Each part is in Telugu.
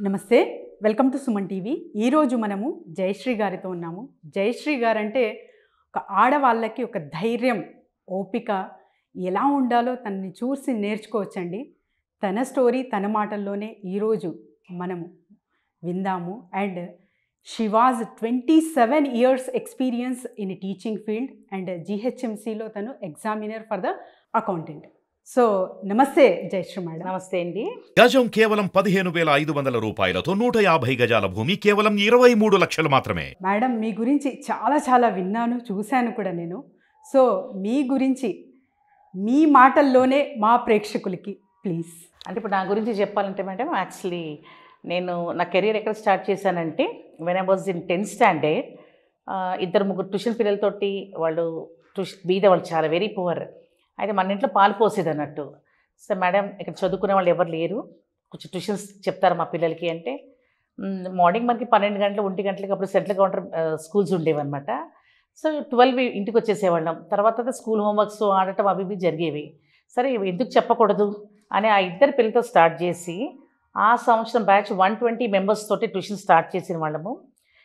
నమస్తే, వెల్కమ్ టు సుమన్ టీవీ. ఈరోజు మనము జయశ్రీ గారితో ఉన్నాము. జయశ్రీ గారంటే ఒక ఆడవాళ్ళకి ఒక ధైర్యం, ఓపిక ఎలా ఉండాలో తనని చూసి నేర్చుకోవచ్చండి. తన స్టోరీ తన మాటల్లోనే ఈరోజు మనము విందాము. And she was 27 years experience in teaching field and జిహెచ్ఎంసీలో తను examiner for the accountant. So నమస్తే జయశ్రీ మేడం. నమస్తే అండి. గజం కేవలం 15,500 రూపాయలతో 150 గజాల భూమి కేవలం 23 లక్షలు మాత్రమే. మేడం, మీ గురించి చాలా విన్నాను, చూశాను కూడా నేను. సో మీ గురించి మీ మాటల్లోనే మా ప్రేక్షకులకి ప్లీజ్. అంటే ఇప్పుడు నా గురించి చెప్పాలంటే మేడం, యాక్చువల్లీ నేను నా కెరీర్ ఎక్కడ స్టార్ట్ చేశానంటే when I was in 10th standard. ఇద్దరు ముగ్గురు ట్యూషన్ పిల్లలతోటి వాళ్ళు బీద వాళ్ళు, చాలా వెరీ పువర్. అయితే మన ఇంట్లో పాలు పోసేది అన్నట్టు. సో మేడం, ఇక్కడ చదువుకునే వాళ్ళు ఎవరు లేరు, కొంచెం ట్యూషన్స్ చెప్తారు మా పిల్లలకి అంటే. మార్నింగ్ మనకి 12 గంటలు 1 గంటలకి అప్పుడు సెంట్రల్ కౌంటర్ స్కూల్స్ ఉండేవన్నమాట. సో 12 ఇంటికి వచ్చేసేవాళ్ళం. తర్వాత స్కూల్ హోంవర్క్స్ ఆడటం అవి ఇవి జరిగేవి. సరే ఎందుకు చెప్పకూడదు అని ఆ ఇద్దరు పిల్లలతో స్టార్ట్ చేసి ఆ సంవత్సరం బ్యాచ్ 120 members తోటి ట్యూషన్ స్టార్ట్ చేసిన వాళ్ళము.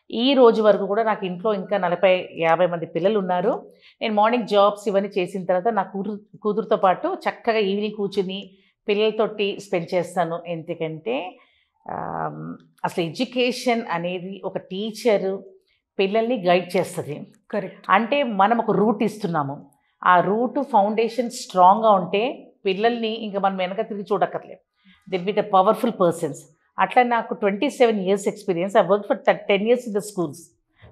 ఈ రోజు వరకు కూడా నాకు ఇంట్లో ఇంకా 40-50 మంది పిల్లలు ఉన్నారు. నేను మార్నింగ్ జాబ్స్ ఇవన్నీ చేసిన తర్వాత నా కూతురుతో పాటు చక్కగా ఈవినింగ్ కూర్చుని పిల్లలతోటి స్పెండ్ చేస్తాను. ఎందుకంటే అసలు ఎడ్యుకేషన్ అనేది ఒక టీచరు పిల్లల్ని గైడ్ చేస్తుంది. కరెక్ట్. అంటే మనం ఒక రూట్ ఇస్తున్నాము. ఆ రూట్ ఫౌండేషన్ స్ట్రాంగ్గా ఉంటే పిల్లల్ని ఇంకా మనం వెనక తిరిగి చూడక్కర్లేదు. They'll be the powerful persons. అట్లా నాకు 27 years experience. I work for 10 years in the schools.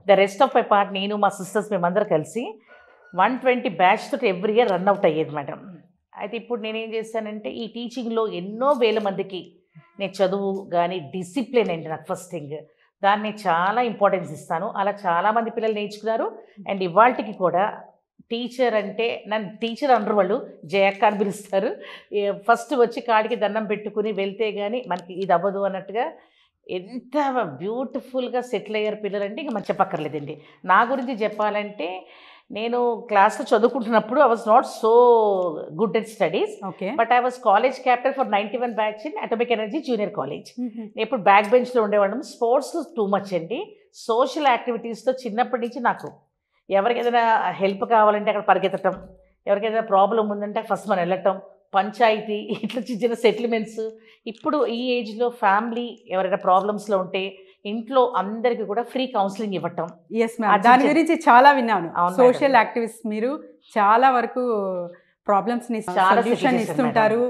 The rest of my part నేను మా సిస్టర్స్ మేమందరం కలిసి 120 బ్యాచ్ తోటి ఎవ్రీ ఇయర్ రన్ అవుట్ అయ్యేది మేడం. అయితే ఇప్పుడు నేనేం చేశానంటే ఈ టీచింగ్లో ఎన్నో వేల మందికి నేను చదువు కానీ డిసిప్లిన్ అండి నాకు ఫస్ట్ థింగ్, దాన్ని చాలా ఇంపార్టెన్స్ ఇస్తాను. అలా చాలామంది పిల్లలు నేర్చుకున్నారు. అండ్ ఇవాళకి కూడా టీచర్ అంటే నన్ను టీచర్ అనరు, వాళ్ళు జయక్క అని పిలుస్తారు. ఫస్ట్ వచ్చి కాడికి దండం పెట్టుకుని వెళ్తే కానీ మనకి ఇది అవ్వదు అన్నట్టుగా ఎంత బ్యూటిఫుల్గా సెటిల్ అయ్యారు పిల్లలంటే ఇంకా మనం చెప్పక్కర్లేదండి. నా గురించి చెప్పాలంటే నేను క్లాస్లో చదువుకుంటున్నప్పుడు I was not so good at studies, okay, but I was college captain for 91 batch in atomic energy junior college. ఎప్పుడు బ్యాక్ బెంచ్లో ఉండేవాళ్ళం. స్పోర్ట్స్ టూ మచ్ అండి. సోషల్ యాక్టివిటీస్తో చిన్నప్పటి నుంచి నాకు ఎవరికి ఏదైనా హెల్ప్ కావాలంటే అక్కడ పరిగెత్తటం, ఎవరికైనా ప్రాబ్లం ఉందంటే ఫస్ట్ మనం వెళ్ళటం, పంచాయతీ ఇట్లా చిన్న చిన్న సెటిల్మెంట్స్. ఇప్పుడు ఈ ఏజ్లో ఫ్యామిలీ ఎవరైనా ప్రాబ్లమ్స్లో ఉంటే ఇంట్లో అందరికీ కూడా ఫ్రీ కౌన్సిలింగ్ ఇవ్వటం. ఎస్ మ్యామ్, దాని గురించి చాలా విన్నాను. సోషల్ యాక్టివిస్ట్ మీరు చాలా వరకు ప్రాబ్లమ్స్ని సొల్యూషన్ ఇస్తుంటారు,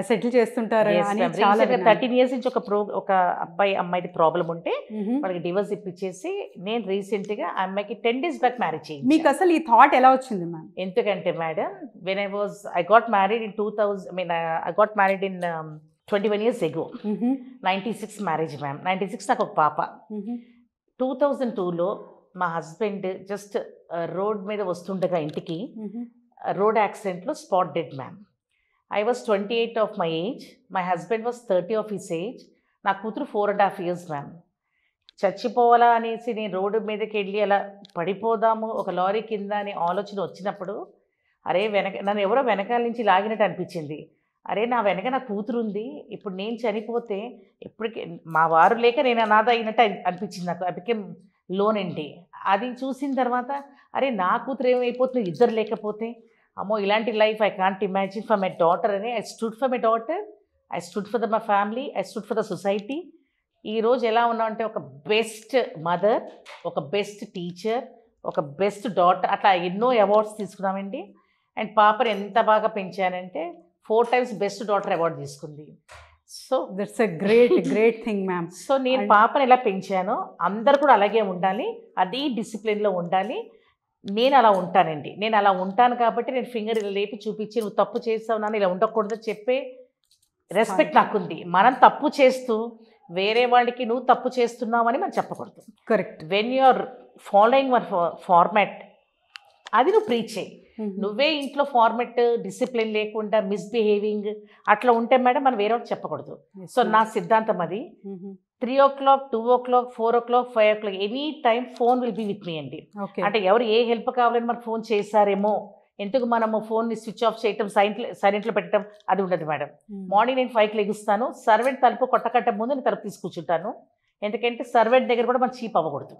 సెటిల్ చేస్తుంటారు అని చాలా 13 years నుంచి ఒక అమ్మాయిది ప్రాబ్లం ఉంటే వాళ్ళకి డివోర్స్ ఇప్పించేసి నేను రీసెంట్గా ఆ అమ్మాయికి 10 days బ్యాక్ మ్యారేజ్ చేయండి. మీకు అసలు ఈ థాట్ ఎలా వచ్చింది మ్యామ్? ఎందుకంటే madam, when I got married in 2000, I got married in 21 years ago. 96 marriage ma'am. 96 నాకు ఒక పాప. 2002లో మా హస్బెండ్ జస్ట్ రోడ్ మీద వస్తుండగా ఇంటికి రోడ్ యాక్సిడెంట్లో spot dead ma'am. I was 28 of my age. My husband was 30 of his age. నా కూతురు 4.5 years మ్యామ్. చచ్చిపోవాలా అనేసి నేను రోడ్డు మీదకి వెళ్ళి అలా పడిపోదాము ఒక లారీ కింద అనే ఆలోచన వచ్చినప్పుడు అరే నన్ను ఎవరో వెనకాల నుంచి లాగినట్టు అనిపించింది. అరే నా వెనక నా కూతురు ఉంది, ఇప్పుడు నేను చనిపోతే ఇప్పటికే మా వారు లేక నేను అనాథ అయినట్టు అనిపించింది నాకు. ఐ బికేమ్ లోన్ అండి. అది చూసిన తర్వాత అరే నా కూతురు ఏమైపోతుంది ఇద్దరు లేకపోతే, అమ్మో ఇలాంటి life I can't imagine for my daughter అని I stood for my daughter, I stood for my family, I stood for the society. ఈరోజు ఎలా ఉన్నామంటే ఒక బెస్ట్ మదర్, ఒక బెస్ట్ టీచర్, ఒక బెస్ట్ డాటర్, అట్లా ఎన్నో అవార్డ్స్ తీసుకున్నామండి. అండ్ పాపని ఎంత బాగా పెంచానంటే 4 times బెస్ట్ డాటర్ అవార్డు తీసుకుంది. So that's a great thing ma'am. So నేను పాపని ఎలా పెంచానో అందరు కూడా అలాగే ఉండాలి, అదే డిసిప్లిన్లో ఉండాలి. నేను అలా ఉంటానండి. నేను అలా ఉంటాను కాబట్టి నేను ఫింగర్ ఇలా లేపి చూపించి నువ్వు తప్పు చేస్తావు నాన్న ఇలా ఉండకూడదు చెప్పే రెస్పెక్ట్ నాకుంది. మనం తప్పు చేస్తూ వేరే వాళ్ళకి నువ్వు తప్పు చేస్తున్నావు అని మనం చెప్పకూడదు. Correct. When you are following one format అది నువ్వు ప్రీచ్ చేయి. నువ్వే ఇంట్లో ఫార్మాట్ డిసిప్లిన్ లేకుండా మిస్బిహేవింగ్ అట్లా ఉంటే మేడం మనం వేరే వాళ్ళకి చెప్పకూడదు. సో నా సిద్ధాంతం అది. 3 o'clock, 2 o'clock, 4 o'clock, 5 o'clock any time phone will be with me అండి. అంటే ఎవరు ఏ హెల్ప్ కావాలని మనకు ఫోన్ చేశారేమో, ఎందుకు మనము ఫోన్ని స్విచ్ ఆఫ్ చేయటం, సైలెంట్లో పెట్టడం అది ఉండదు మేడం. మార్నింగ్ నేను 5కి లెగుస్తాను, సర్వెంట్ తలుపు కొట్టకట్ట ముందు నేను తలుపు తీసి కూర్చుంటాను. ఎందుకంటే సర్వెంట్ దగ్గర కూడా మనం చీప్ అవ్వకూడదు.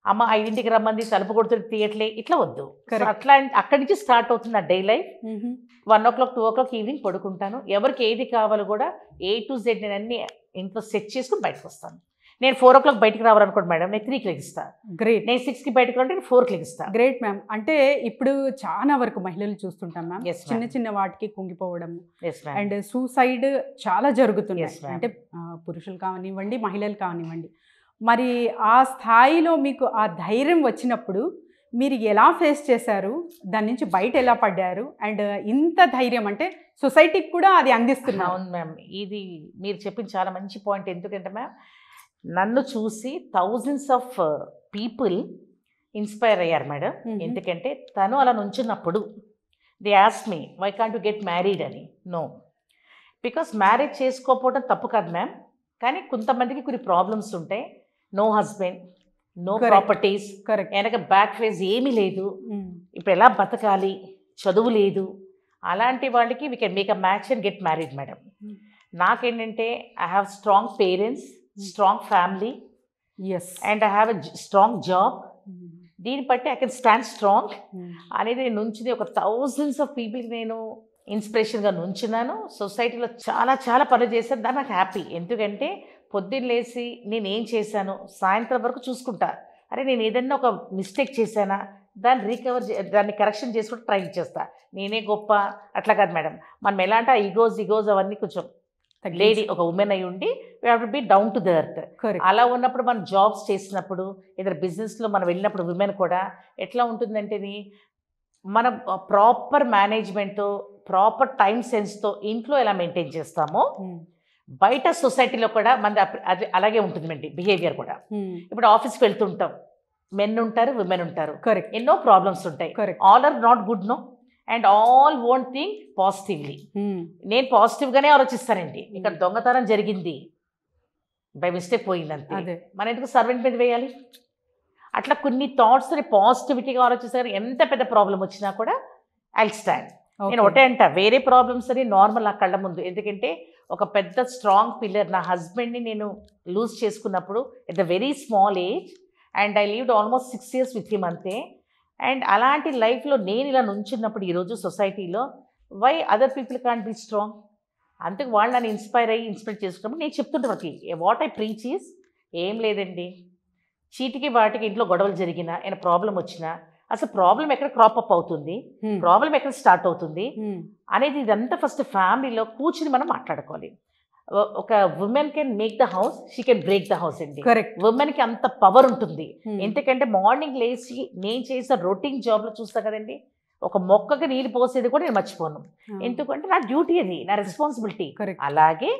అమ్మ 5ంటికి రమ్మంది, తలుపు కొడుతుంది, తీయట్లే, ఇట్లా వద్దు. అట్లా అక్కడి నుంచి స్టార్ట్ అవుతుంది నా day life. 1 o'clock 2 o'clock evening పడుకుంటాను. ఎవరికి ఏది కావాలో కూడా A to Z నేను అన్ని ఇంట్లో సెట్ చేసుకుని బయటకు వస్తాను. నేను 4 o'clock బయటకు రావాలనుకోండి మేడం, నేను 3కి లెగిస్తాను. గ్రేట్. నేను 6కి బయటకు రావాలంటే నేను 4కి లెగిస్తాను. Great ma'am. అంటే ఇప్పుడు చాలా వరకు మహిళలు చూస్తుంటాం మ్యామ్, Yes, ma'am. చిన్న చిన్న వాటికి కుంగిపోవడం ఎస్ మ్యామ్. అండ్ సూసైడ్ చాలా జరుగుతున్నాయి. Yes, ma'am. అంటే పురుషులు కానివ్వండి, మహిళలు కానివ్వండి. మరి ఆ స్థాయిలో మీకు ఆ ధైర్యం వచ్చినప్పుడు మీరు ఎలా ఫేస్ చేశారు, దాని నుంచి బయట ఎలా పడ్డారు, అండ్ ఇంత ధైర్యం అంటే సొసైటీకి కూడా అది అందిస్తున్నారు. అవును మ్యామ్, ఇది మీరు చెప్పిన చాలా మంచి పాయింట్. ఎందుకంటే మ్యామ్, నన్ను చూసి థౌజండ్స్ ఆఫ్ పీపుల్ ఇన్స్పైర్ అయ్యారు మేడం. ఎందుకంటే తను అలా నుంచున్నప్పుడు they ask me why can't you get married అని. నో, బికాస్ మ్యారేజ్ చేసుకోకపోవడం తప్పు కాదు మ్యామ్, కానీ కొంతమందికి కొన్ని ప్రాబ్లమ్స్ ఉంటాయి. No husband, no Correct. Properties, correct. వెనక బ్యాక్ ఫేజ్ ఏమీ లేదు, ఇప్పుడు ఎలా బతకాలి, చదువు లేదు, అలాంటి వాళ్ళకి we can make a match and get married madam. నాకేంటంటే I have strong parents, strong family yes. And I have a strong job. దీన్ని బట్టి ఐ కెన్ స్టాండ్ స్ట్రాంగ్ అనేది నేను నుంచింది. ఒక థౌజండ్స్ ఆఫ్ పీపుల్కి నేను ఇన్స్పిరేషన్గా నుంచున్నాను. సొసైటీలో చాలా చాలా పనులు చేశాను. దాన్ని నాకు హ్యాపీ. ఎందుకంటే పొద్దున్న లేచి నేను ఏం చేశాను, సాయంత్రం వరకు చూసుకుంటా. అరే నేను ఏదన్నా ఒక మిస్టేక్ చేశానా, దాన్ని కరెక్షన్ చేసుకుంటూ ట్రై చేస్తా. నేనే గొప్ప అట్లా కాదు మేడం. మనం ఎలా అంటే ఈగోస్ అవన్నీ కొంచెం లేడీ, ఒక ఉమెన్ అయి ఉండి we have to be down to the earth. అలా ఉన్నప్పుడు మనం జాబ్స్ చేసినప్పుడు, ఏదైనా బిజినెస్లో మనం వెళ్ళినప్పుడు ఉమెన్ కూడా ఎట్లా ఉంటుందంటే మనం ప్రాపర్ మేనేజ్మెంట్తో, ప్రాపర్ టైం సెన్స్తో ఇంట్లో ఎలా మెయింటైన్ చేస్తామో బయట సొసైటీలో కూడా మన అది అలాగే ఉంటుందండి బిహేవియర్ కూడా. ఇప్పుడు ఆఫీస్కి వెళ్తుంటాం, మెన్ ఉంటారు, విమెన్ ఉంటారు, కరెక్ట్. ఎన్నో ప్రాబ్లమ్స్ ఉంటాయి. Correct. All are not good, no, and all won't think positively. నేను పాజిటివ్గానే ఆలోచిస్తానండి. ఇక్కడ దొంగతనం జరిగింది, బై మిస్టేక్ పోయిందంతే, అదే. మన ఎందుకు సర్వెంట్ మీద వేయాలి? అట్లా కొన్ని థాట్స్ పాజిటివిటీగా ఆలోచిస్తారు. ఎంత పెద్ద ప్రాబ్లం వచ్చినా కూడా ఐ విల్ స్టాండ్. నేను ఒకటే అంట, వేరే ప్రాబ్లమ్స్ అని నార్మల్ నా కళ్ళ ముందు. ఎందుకంటే ఒక పెద్ద స్ట్రాంగ్ పిల్లర్, నా హస్బెండ్ని నేను లూజ్ చేసుకున్నప్పుడు at the very small age, and I lived almost 6 years with him అంతే. అండ్ అలాంటి లైఫ్లో నేను ఇలా నుంచున్నప్పుడు ఈరోజు సొసైటీలో why other people can't be strong? అందుకు వాళ్ళు నన్ను ఇన్స్పైర్ చేసుకున్నప్పుడు నేను చెప్తుంటే వాళ్ళకి వాట్ ఐ ప్రీచ్ ఈజ్, ఏం లేదండి, చీటికి వాటికి ఇంట్లో గొడవలు జరిగినా, ఏమైనా ప్రాబ్లం వచ్చినా, అసలు ప్రాబ్లం ఎక్కడ క్రాప్ అప్ అవుతుంది, ప్రాబ్లం ఎక్కడ స్టార్ట్ అవుతుంది అనేది ఇదంతా ఫస్ట్ ఫ్యామిలీలో కూర్చుని మనం మాట్లాడుకోవాలి. ఒక women can make the house, she can break the house అండి. కరెక్ట్. ఉమెన్కి అంత పవర్ ఉంటుంది. ఎందుకంటే మార్నింగ్ లేచి నేను చేసిన రొటీన్ జాబ్లో చూస్తా కదండి, ఒక మొక్కకి నీళ్ళు పోసేది కూడా నేను మర్చిపోను. ఎందుకంటే నా డ్యూటీ అది, నా రెస్పాన్సిబిలిటీ. అలాగే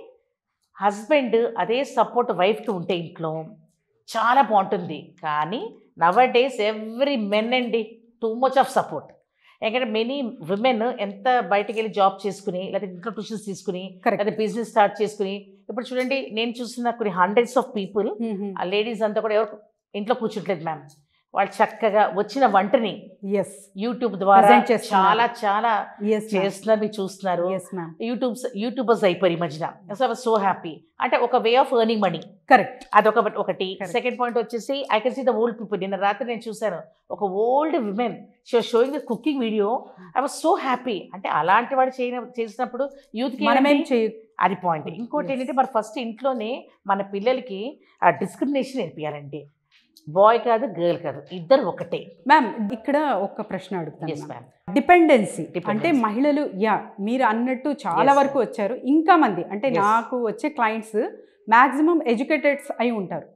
హస్బెండ్ అదే సపోర్ట్ వైఫ్కి ఉంటే ఇంట్లో చాలా బాగుంటుంది. కానీ నవ్ డేస్ ఎవ్రీ మెన్ అండి టూ మచ్ ఆఫ్ సపోర్ట్. ఎందుకంటే మెనీ విమెన్ ఎంత బయటకు వెళ్ళి జాబ్ చేసుకుని, లేకపోతే ఇంట్లో ట్యూషన్స్ తీసుకుని, లేకపోతే బిజినెస్ స్టార్ట్ చేసుకుని, ఇప్పుడు చూడండి నేను చూసిన కొన్ని హండ్రెడ్స్ ఆఫ్ పీపుల్, ఆ లేడీస్ అంతా కూడా ఎవరు ఇంట్లో కూర్చుంటలేదు మ్యామ్. వాళ్ళు చక్కగా వచ్చిన వంటని యూట్యూబ్ ద్వారా చాలా చాలా చేస్తున్నారు, మీరు చూస్తున్నారు. యూట్యూబర్స్ అయిపోయి ఈ మధ్యన. So I was so happy. అంటే ఒక way of earning money. Correct. ఒకటి. సెకండ్ పాయింట్ వచ్చేసి I can see the old people. నిన్న రాత్రి నేను చూశాను ఒక old women, she was showing the cooking video. I was so happy. అంటే అలాంటి వాడు చేసినప్పుడు యూత్కి అది పాయింట్. ఇంకోటి ఏంటంటే మరి ఫస్ట్ ఇంట్లోనే మన పిల్లలకి ఆ డిస్క్రిమినేషన్ నేర్పియాలండి. బాయ్ కాదు, గర్ల్ కాదు, ఇద్దరు ఒకటే. మ్యామ్ ఇక్కడ ఒక ప్రశ్న అడుగుతాను. డిపెండెన్సీ అంటే మహిళలు, మీరు అన్నట్టు చాలా వరకు వచ్చారు. ఇంకా మంది అంటే నాకు వచ్చే క్లయింట్స్ మ్యాక్సిమం ఎడ్యుకేటెడ్స్ అయి ఉంటారు.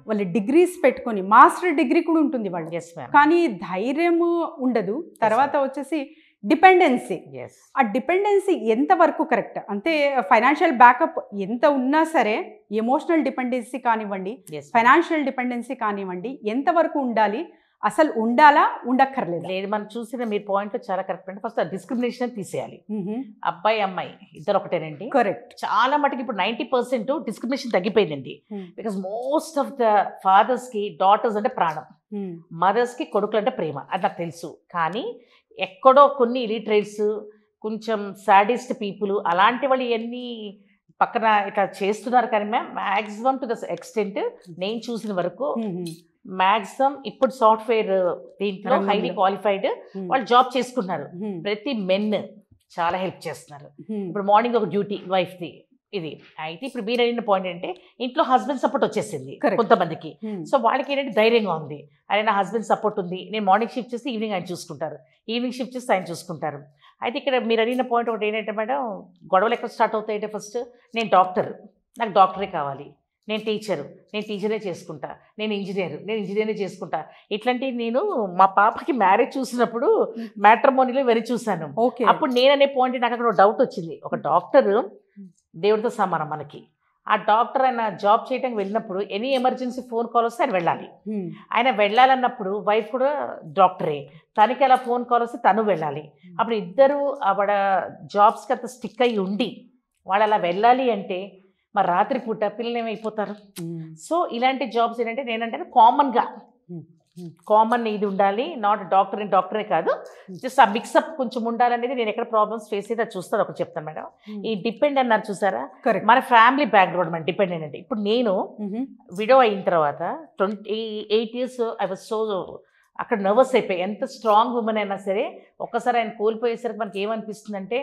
వాళ్ళు డిగ్రీస్ పెట్టుకొని, మాస్టర్ డిగ్రీ కూడా ఉంటుంది వాళ్ళు, కానీ ధైర్యము ఉండదు. తర్వాత వచ్చేసి డిపెండెన్సీ. ఆ డిపెండెన్సీ ఎంతవరకు కరెక్ట్? అంటే ఫైనాన్షియల్ బ్యాకప్ ఎంత ఉన్నా సరే, ఎమోషనల్ డిపెండెన్సీ కానివ్వండి, ఫైనాన్షియల్ డిపెండెన్సీ కానివ్వండి, ఎంతవరకు ఉండాలి? అసలు ఉండాలా, ఉండక్కర్లేదు? లేదు, మనం చూసిన మీ పాయింట్లో చాలా కరెక్ట్ అండి. ఫస్ట్ డిస్క్రిమినేషన్ తీసేయాలి. అబ్బాయి అమ్మాయి ఇద్దరు ఒకటేనండి. కరెక్ట్. చాలా మటుకు ఇప్పుడు 90% డిస్క్రిమినేషన్ తగ్గిపోయిందండి. బికాస్ మోస్ట్ ఆఫ్ ద ఫాదర్స్కి డాటర్స్ అంటే ప్రాణం, మదర్స్కి కొడుకులు అంటే ప్రేమ, అది నాకు తెలుసు. కానీ ఎక్కడో కొన్ని ఇలిటరేట్స్, కొంచెం సాడిస్ట్ పీపుల్ అలాంటి వాళ్ళు ఇవన్నీ పక్కన ఇట్లా చేస్తున్నారు. కానీ ma'am maximum to the extent నేను చూసిన వరకు మ్యాక్సిమం ఇప్పుడు సాఫ్ట్వేర్ దీంట్లో హైలీ క్వాలిఫైడ్ వాళ్ళు జాబ్ చేసుకున్నారు. ప్రతి మెన్ చాలా హెల్ప్ చేస్తున్నారు. ఇప్పుడు మార్నింగ్ ఒక డ్యూటీ వైఫ్ది ఇది అయితే ఇప్పుడు మీరు అడిగిన పాయింట్ అంటే ఇంట్లో హస్బెండ్ సపోర్ట్ వచ్చేసింది కొంతమందికి. సో వాళ్ళకి ఏంటంటే ధైర్యంగా ఉంది, అదే నా హస్బెండ్ సపోర్ట్ ఉంది, నేను మార్నింగ్ షిఫ్ట్ చేస్తే ఈవినింగ్ ఆయన చూసుకుంటారు, ఈవినింగ్ షిఫ్ట్ చేస్తే ఆయన చూసుకుంటారు. అయితే ఇక్కడ మీరు అడిగిన పాయింట్ ఒకటి ఏంటంటే మేడం, గొడవలు ఎక్కడ స్టార్ట్ అవుతాయంటే ఫస్ట్ నేను డాక్టర్, నాకు డాక్టరే కావాలి, నేను టీచరు, నేను టీచరే చేసుకుంటా, నేను ఇంజనీరే చేసుకుంటా. ఇట్లాంటివి నేను మా పాపకి మ్యారేజ్ చూసినప్పుడు మ్యాట్రిమోనీలో వెరీ చూశాను. అప్పుడు నేననే పాయింట్ నాకు అక్కడ డౌట్ వచ్చింది. ఒక డాక్టర్ దేవుడితో సమానం మనకి. ఆ డాక్టర్ ఆయన జాబ్ చేయడానికి వెళ్ళినప్పుడు ఎనీ ఎమర్జెన్సీ ఫోన్ కాల్ వస్తే ఆయన వెళ్ళాలి. ఆయన వెళ్ళాలన్నప్పుడు వైఫ్ కూడా డాక్టరే, తనకి అలా ఫోన్ కాల్ వస్తే తను వెళ్ళాలి. అప్పుడు ఇద్దరు ఆవిడ జాబ్స్కి అంత స్టిక్ అయ్యి ఉండి వాళ్ళు అలా వెళ్ళాలి అంటే మరి రాత్రిపూట పిల్లలు ఏమైపోతారు. సో ఇలాంటి జాబ్స్ ఏంటంటే నేనంటే కామన్ ఇది ఉండాలి, నాట్ డాక్టరే కాదు, జస్ట్ ఆ మిక్సప్ కొంచెం ఉండాలనేది. నేను ఎక్కడ ప్రాబ్లమ్స్ ఫేస్ అయితే అది చూస్తాను. ఒకటి చెప్తాను మేడం, ఈ డిపెండ్ అన్నారు చూసారా, మన ఫ్యామిలీ బ్యాక్గ్రౌండ్ మన డిపెండెంట్ అంటే. ఇప్పుడు నేను విడో అయిన తర్వాత 28 years ఐ వాజ్ సో అక్కడ నర్వస్ అయిపోయి, ఎంత స్ట్రాంగ్ ఉమెన్ అయినా సరే ఒక్కసారి ఆయన కోల్పోయేసరికి మనకి ఏమనిపిస్తుంది అంటే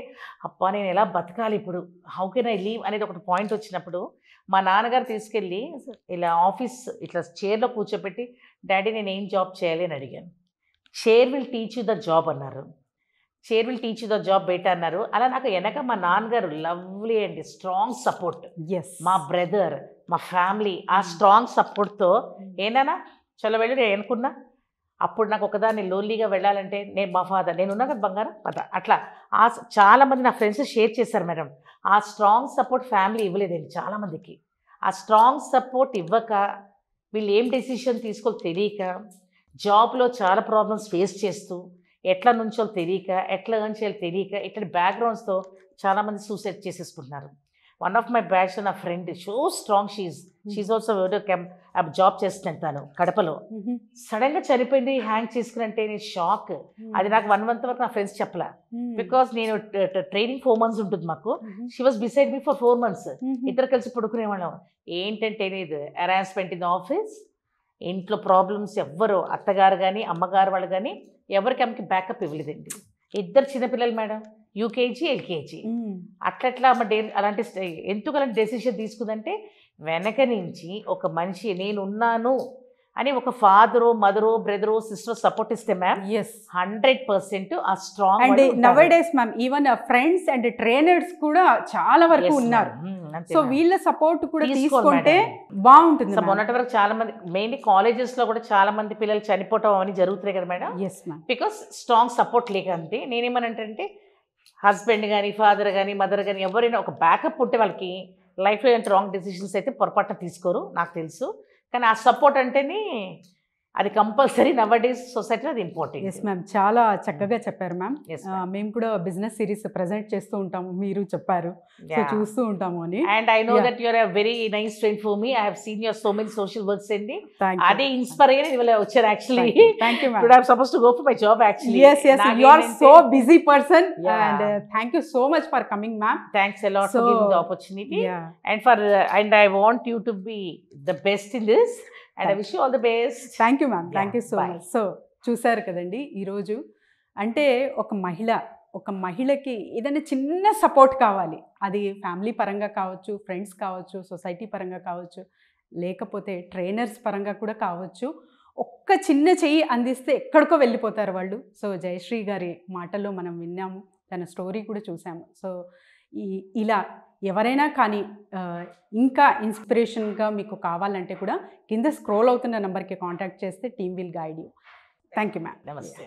అబ్బా నేను ఎలా బతకాలి ఇప్పుడు, హౌ కెన్ ఐ లీవ్ అనేది ఒకటి పాయింట్ వచ్చినప్పుడు మా నాన్నగారు తీసుకెళ్ళి ఇలా ఆఫీస్ ఇట్లా చైర్లో కూర్చోబెట్టి డాడీ నేను ఏం జాబ్ చేయాలి అని అడిగాను. Chair will teach you the job అన్నారు, chair will teach you the job బయట అన్నారు. అలా నాకు వెనక మా నాన్నగారు లవ్లీ అండి స్ట్రాంగ్ సపోర్ట్, మా బ్రదర్, మా ఫ్యామిలీ ఆ స్ట్రాంగ్ సపోర్ట్తో ఏనా చలో వెళ్ళి నేను అనుకున్నా. అప్పుడు నాకు ఒకదాన్ని లోన్లీగా వెళ్ళాలంటే నేను మా ఫాదర్ నేను ఉన్నా కదా బంగారం పద అట్లా చాలామంది నా ఫ్రెండ్స్ షేర్ చేశారు మేడం. ఆ స్ట్రాంగ్ సపోర్ట్ ఫ్యామిలీ ఇవ్వలేదండి చాలామందికి. ఆ స్ట్రాంగ్ సపోర్ట్ ఇవ్వక వీళ్ళు ఏం డెసిషన్ తీసుకోవాలి తెలియక, జాబ్లో చాలా ప్రాబ్లమ్స్ ఫేస్ చేస్తూ ఎట్లా నుంచో తెలియక, ఎట్లా ఎర్న్ చేయాలో తెలియక, ఇట్లాంటి బ్యాక్గ్రౌండ్స్తో చాలామంది సూసైడ్ చేసేసుకుంటున్నారు. వన్ ఆఫ్ మై బ్యాచ్ నా friend so strong, she also job చేస్తున్నాను తను కడపలో. సడన్గా చనిపోయింది హ్యాంగ్ చేసుకుని అంటే నేను షాక్. అది నాకు 1 month వరకు నా ఫ్రెండ్స్ చెప్పలే, బికాస్ నేను ట్రైనింగ్ 4 months ఉంటుంది మాకు. She was beside me for 4 months. ఇద్దరు కలిసి పడుకునేవాళ్ళం. ఏంటంటే ఇది హెరాస్మెంట్ ఇన్ ఆఫీస్, ఇంట్లో ప్రాబ్లమ్స్, ఎవ్వరు అత్తగారు కానీ అమ్మగారు వాళ్ళు కానీ ఎవరికి ఆమెకి బ్యాకప్ ఇవ్వలేదండి. ఇద్దరు చిన్నపిల్లలు మేడం, యూకేజీ ఎల్కేజీ. అట్లా అలాంటి ఎందుకు అలాంటి డెసిషన్ తీసుకుందంటే వెనక నుంచి ఒక మనిషి నేనున్నాను అని ఒక ఫాదరో మదరో బ్రదరో సిస్టర్ సపోర్ట్ ఇస్తే మ్యామ్ 100% ఆ strong. And now days ma'am even friends and trainers కూడా చాలా వరకు ఉన్నారు. సో వీళ్ళ సపోర్ట్ కూడా తీసుకుంటే బాగుంటుంది. మొన్నటి వరకు చాలా మంది మెయిన్లీ కాలేజెస్ లో కూడా చాలా మంది పిల్లలు చనిపోవటం అని జరుగుతున్నాయి కదా మేడం. బికాస్ స్ట్రాంగ్ సపోర్ట్ లేక. అంతే నేనేమనంటే హస్బెండ్ కానీ ఫాదర్ కానీ మదర్ కానీ ఎవరైనా ఒక బ్యాకప్ ఉంటే వాళ్ళకి లైఫ్లో ఏంటి రాంగ్ డెసిషన్స్ అయితే పొరపాటున తీసుకోరు నాకు తెలుసు. కానీ ఆ సపోర్ట్ అంటేనే అది కంపల్సరీ నవ్ డేస్ సొసైటీలో అది ఇంపార్టెంట్. ఎస్ మ్యామ్, చాలా చక్కగా చెప్పారు మ్యామ్. మేము కూడా బిజినెస్ సిరీస్ ప్రెజెంట్ చేస్తూ ఉంటాము, మీరు చెప్పారు, సో చూస్తూ ఉంటాము అని. And I know that your a very nice friend for me. I have seen your so many social works అండి. అదే ఇన్స్పైర్ అయ్యి ఇవాళ వచ్చారు actually. Thank you ma'am. Today I am supposed to go for my job actually. yes you are so busy person and thank you so much for coming ma'am. Thanks a lot for giving the opportunity. And I want you to be the best in this. And I wish you all the best. Thank you ma'am. Thank you so much. So చూసారు కదండి ఈరోజు అంటే ఒక మహిళకి ఏదైనా చిన్న సపోర్ట్ కావాలి, అది ఫ్యామిలీ పరంగా కావచ్చు, ఫ్రెండ్స్ కావచ్చు, సొసైటీ పరంగా కావచ్చు, లేకపోతే ట్రైనర్స్ పరంగా కూడా కావచ్చు. ఒక్క చిన్న చెయ్యి అందిస్తే ఎక్కడికో వెళ్ళిపోతారు వాళ్ళు. సో జయశ్రీ గారి మాటల్లో మనం విన్నాము, తన స్టోరీ కూడా చూసాము. సో ఇలా ఎవరైనా కానీ ఇంకా ఇన్స్పిరేషన్గా మీకు కావాలంటే కూడా కింద స్క్రోల్ అవుతున్న నెంబర్కి కాంటాక్ట్ చేస్తే team will guide you. Thank you ma'am. నమస్తే.